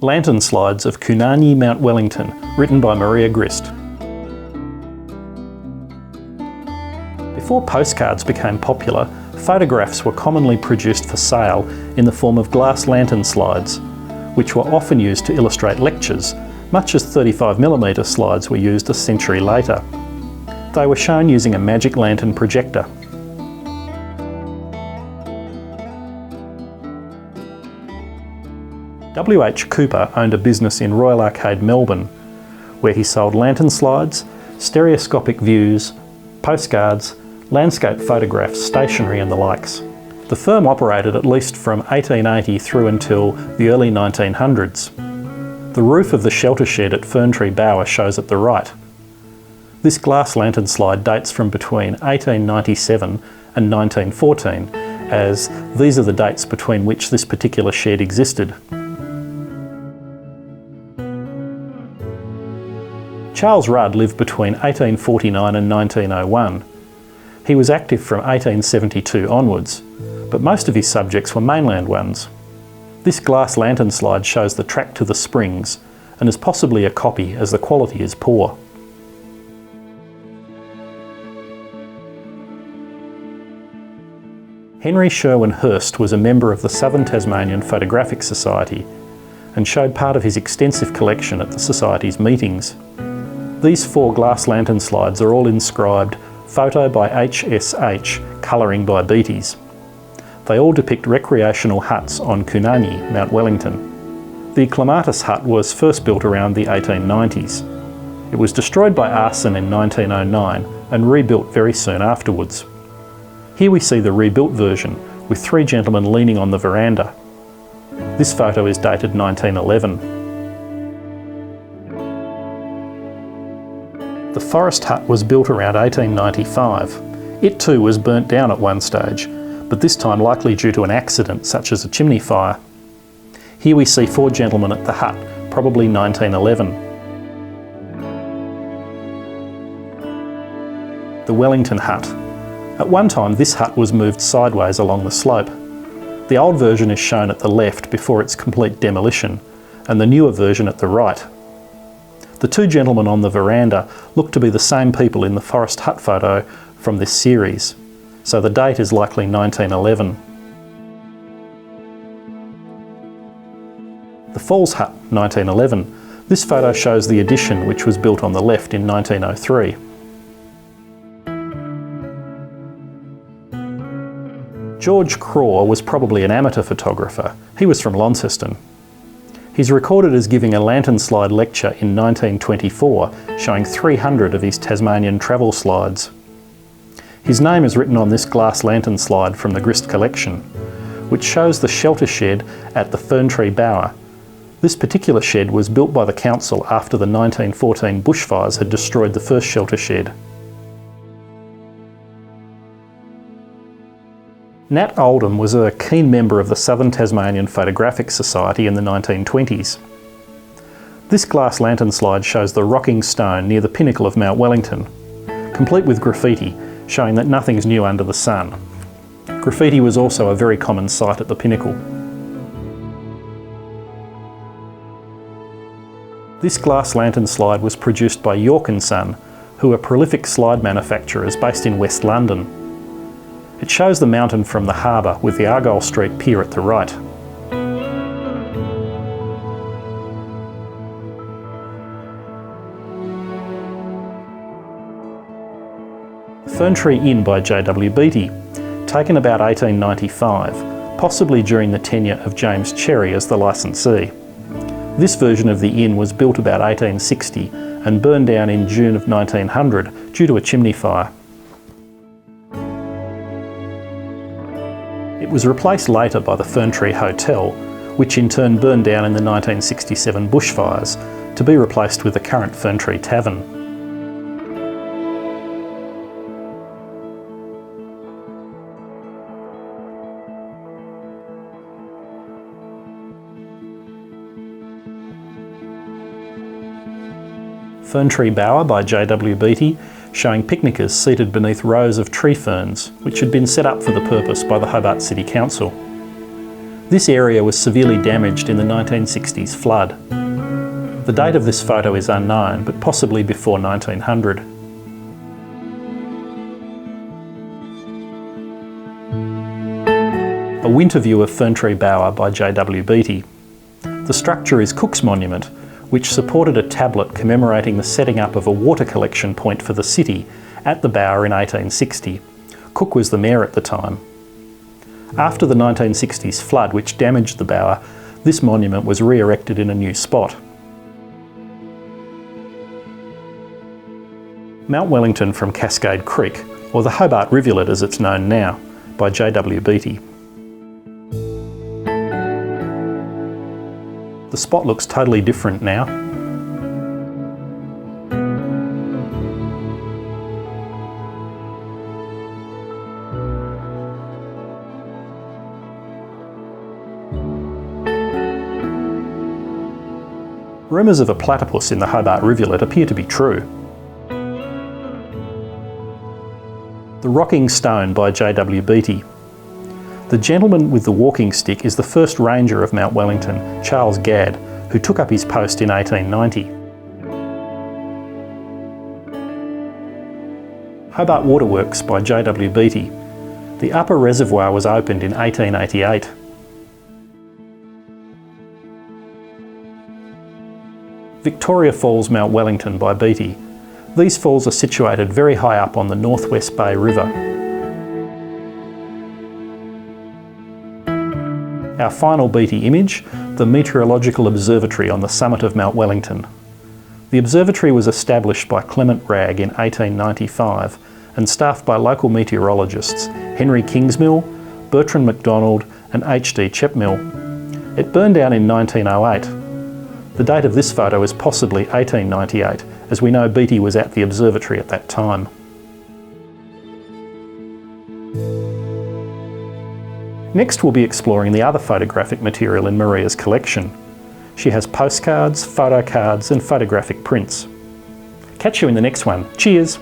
Lantern Slides of Kunanyi, Mount Wellington, written by Maria Grist. Before postcards became popular, photographs were commonly produced for sale in the form of glass lantern slides, which were often used to illustrate lectures, much as 35mm slides were used a century later. They were shown using a magic lantern projector. W.H. Cooper owned a business in Royal Arcade, Melbourne, where he sold lantern slides, stereoscopic views, postcards, landscape photographs, stationery and the likes. The firm operated at least from 1880 through until the early 1900s. The roof of the shelter shed at Ferntree Bower shows at the right. This glass lantern slide dates from between 1897 and 1914, as these are the dates between which this particular shed existed. Charles Rudd lived between 1849 and 1901. He was active from 1872 onwards, but most of his subjects were mainland ones. This glass lantern slide shows the track to the springs and is possibly a copy as the quality is poor. Henry Sherwin Hurst was a member of the Southern Tasmanian Photographic Society and showed part of his extensive collection at the Society's meetings. These 4 glass lantern slides are all inscribed "Photo by HSH, colouring by Beatties." They all depict recreational huts on Kunanyi, Mount Wellington. The clematis hut was first built around the 1890s. It was destroyed by arson in 1909 and rebuilt very soon afterwards. Here we see the rebuilt version, with 3 gentlemen leaning on the veranda. This photo is dated 1911. The forest hut was built around 1895. It too was burnt down at one stage, but this time likely due to an accident such as a chimney fire. Here we see 4 gentlemen at the hut, probably 1911. The Wellington hut. At one time this hut was moved sideways along the slope. The old version is shown at the left before its complete demolition, and the newer version at the right. The 2 gentlemen on the veranda look to be the same people in the forest hut photo from this series, so the date is likely 1911. The Falls hut, 1911. This photo shows the addition which was built on the left in 1903. George Craw was probably an amateur photographer. He was from Launceston. He's recorded as giving a lantern slide lecture in 1924, showing 300 of his Tasmanian travel slides. His name is written on this glass lantern slide from the Grist collection, which shows the shelter shed at the Ferntree Bower. This particular shed was built by the council after the 1914 bushfires had destroyed the first shelter shed. Nat Oldham was a keen member of the Southern Tasmanian Photographic Society in the 1920s. This glass lantern slide shows the rocking stone near the pinnacle of Mount Wellington, complete with graffiti showing that nothing's new under the sun. Graffiti was also a very common sight at the pinnacle. This glass lantern slide was produced by York & Son, who are prolific slide manufacturers based in West London. It shows the mountain from the harbour with the Argyle Street pier at the right. Ferntree Inn by J.W. Beattie, taken about 1895, possibly during the tenure of James Cherry as the licensee. This version of the inn was built about 1860 and burned down in June of 1900 due to a chimney fire. It was replaced later by the Ferntree Hotel, which in turn burned down in the 1967 bushfires, to be replaced with the current Ferntree Tavern. Ferntree Bower by J.W. Beattie, showing picnickers seated beneath rows of tree ferns, which had been set up for the purpose by the Hobart City Council. This area was severely damaged in the 1960s flood. The date of this photo is unknown, but possibly before 1900. A winter view of Fern Tree Bower by J.W. Beattie. The structure is Cook's monument, which supported a tablet commemorating the setting up of a water collection point for the city at the Bower in 1860. Cook was the mayor at the time. After the 1960s flood, which damaged the Bower, this monument was re-erected in a new spot. Mount Wellington from Cascade Creek, or the Hobart Rivulet as it's known now, by J.W. Beattie. The spot looks totally different now. Rumours of a platypus in the Hobart Rivulet appear to be true. The Rocking Stone by J.W. Beattie. The gentleman with the walking stick is the first ranger of Mount Wellington, Charles Gadd, who took up his post in 1890. Hobart Waterworks by J.W. Beattie. The upper reservoir was opened in 1888. Victoria Falls, Mount Wellington by Beattie. These falls are situated very high up on the Northwest Bay River. Our final Beattie image, the meteorological observatory on the summit of Mount Wellington. The observatory was established by Clement Wragg in 1895 and staffed by local meteorologists Henry Kingsmill, Bertrand MacDonald and H.D. Chepmill. It burned down in 1908. The date of this photo is possibly 1898, as we know Beattie was at the observatory at that time. Next we'll be exploring the other photographic material in Maria's collection. She has postcards, photo cards and photographic prints. Catch you in the next one. Cheers!